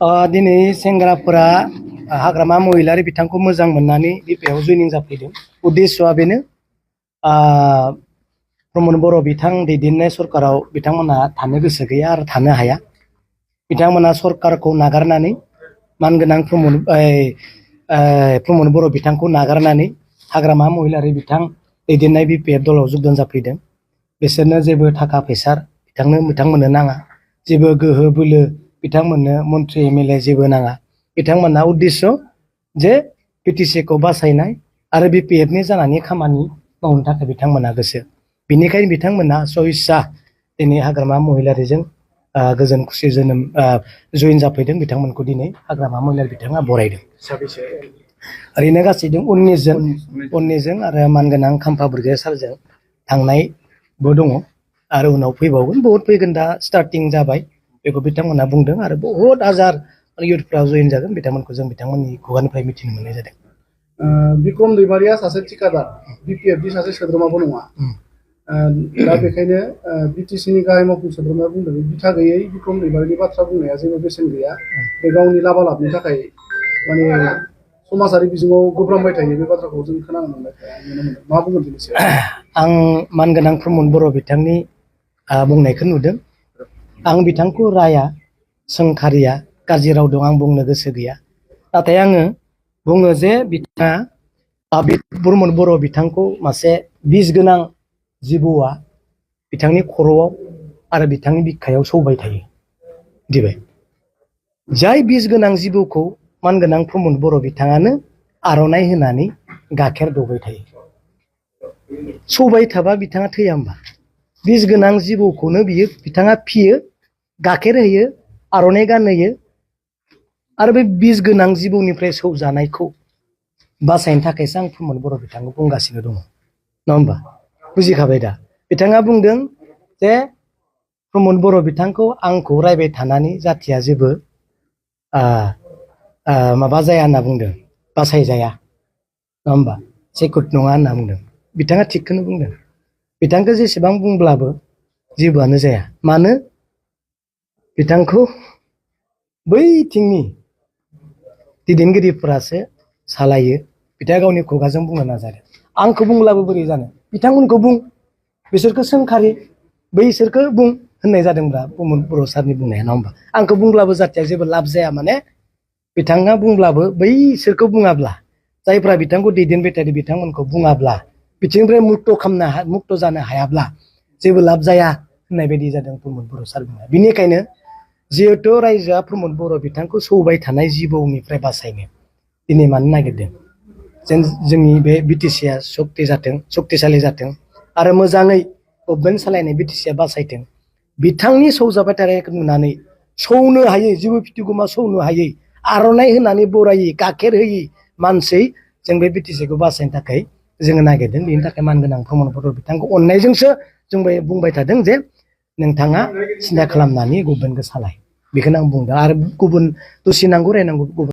दिनै सेंग्राफोरा हाग्रामा महिलारि बिथांखौ मोजां मोननानै बिपिआव जयनिं जाफैदों। उद्देश्यआ बेनो प्रमद बर' बिथां दैदेननाय सरकाराव बिथांमोनहा थानो गोसो गैया आरो थानो हाया। बिथांमोनहा सरकारखौ नागारनानै मानगोनां प्रमद बर' बिथांखौ नागारनानै हाग्रामा महिलारि बिथां दैदेननाय बिपिएफ दलाव जगदान जाफैदों। बिसोरनो जेबो थाखा फैसा बिथांमोननो नाङा, जेबो गोहो बोलो बिथांमोननो मन्त्रि एमएलए जेबो नाङा। बिथांमोनहा उद्देश्य जे बिटिसिखौ बासायनाय आरो बिपिएफनि जानानै खामानि मावनो थाखाय बिथांमोनहा गोसो। बिनिखायनो बिथांमोनहा सइच्छा दिनै हाग्रामा महिलारिजों गोजोन खुसि जोनोम जयेन जाफैदों। बिथांमोनखौ दिनै हाग्रामा महिलारि बिथाङा बरायदों। ओरैनो गासै 19 जों आरो मानगोनां खाम्फा ब्रिगेड सारजों थांनायबो दङ आरो उनाव फैबावगोन, बहुत फैगोन। दा स्टार्टिं जाबाय बेखौ बिथांमोनहा बुंदों आरो बहुत हाजार इउथफ्रा जयेन जागोन। बिथांमोनखौ जों बिथांमोननि खुगानिफ्राय मिथिनो मोननाय जादों। बिक्रम दैमारिया सासे थिखादार, बिपिएफनि सासे सोद्रोमाबो नङा। दा बेखायनो बिटिसिनि गाहाय मावफुं सोद्रोमाया बुंदों बिथा गैयै बिक्रम दैमारिनि बाथ्रा बुंनाया जेबो बेसेन गैया। बे गावनि लाबालाबनि थाखाय माने समाजारि बिजोङाव गोब्रामबाय थायो। बे बाथ्राखौ जों खोनानो मोनबाय थाया, नुनो मोनो। मा बुंगोन बेनि सायाव? आं मानगोनां प्रमद बर' बिथांनि बुंनायखौ नुदों। आं बिथांखौ राया सोंखारिया गाज्रि राव दं, आं बुंनो गोसो गैया। नाथाय आङो बुङो जे बिथाङा प्रमद बर' बिथांखौ मासे बिस गोनां जिबौआ बिथांनि खर'आव आरो बिथांनि बिखायाव सौबाय थायो। दिबाय जाय बिस गोनां जिबौखौ मानगोनां प्रमद बर' बिथाङानो आर'नाइ होनानै गाइखेर दौबाय थायो। सौबाय थाबा बिथाङा थैया होमबा? बिस गोनां जिबौखौनो बिथाङा फियो, गाइखेर होयो, आर'नाइ गानहोयो आरो बे बिस गोनां जिबौनिफ्राय सौजानायखौ बासायनो थाखायसो आं प्रमद बर' बिथांखौ बुंगासिनो दङ, नङा होमबा? बुजिखाबाय दा? बिथाङा बुंदों जे प्रमद बर' बिथांखौ आंखौ रायबाय थानानै जाथिया जेबो माबा जाया होनना बुंदों, बासायजाया, नङा होमबा? सेकुट नङा होनना बुंदों। बिथाङा थिगखौनो बुंदों। बिथांखौ जेसेबां बुंब्लाबो जेबोआनो जाया। मानो? बिथांखौ बैथिंनि दैदेनगिरिफोरासो सालायो। बिथाङा गावनि खुगाजों बुंनो नाजादों। आंखौ बुंब्लाबो बोरै जानो? बिथांमोनखौ बुं, बिसोरखौ सोंखारि, बैसोरखौ बुं होननाय जादोंब्ला प्रमद बर' सारनि बुंनाया, नङा होमबा? आंखौ बुंब्लाबो जाथिया जेबो लाब जाया। माने बिथाङा बुंब्लाबो बैसोरखौ बुङाब्ला, जायफ्रा बिथांखौ दैदेनबाय थादों बिथांमोनखौ बुङाब्ला, बिथिंनिफ्राय मुक्त जानो हायाब्ला जेबो लाब जाया होननाय बायदि जादों प्रमद बर' सार बुंनाया। बिनिखायनो जिहेथु रायजोआ प्रमद बर' बिथांखौ सौबाय थानाय जिबौनिफ्राय बासायनो दिनै मानो नागिरदों? जेन जोंनि बे बिटिसिआ सक्तिशालि जाथों आरो मोजाङै गभर्नमेन्ट सालायनाय बिटिसिआ बासायथों। बिथांनि सौजाबाय थानायखौ नुनानै सौनो हायै, जिबौ फिथिगमा सौनो हायै, आर'नाइ होनानै बरायै, गाइखेर होयै मानसि जों बे बिटिसिखौ बासायनो थाखाय जोङो नागिरदों। बेनि थाखाय मानगोनां प्रमद बर' बिथांखौ अननायजोंसो जों बुंबाय थादों जे नोंथाङा सिन्था खालामनानै गभर्नमेन्टखौ सालाय। बेखौनो आं बुंदों। आरो गुबुन दसे नांगौ रायनांगौ गुबुन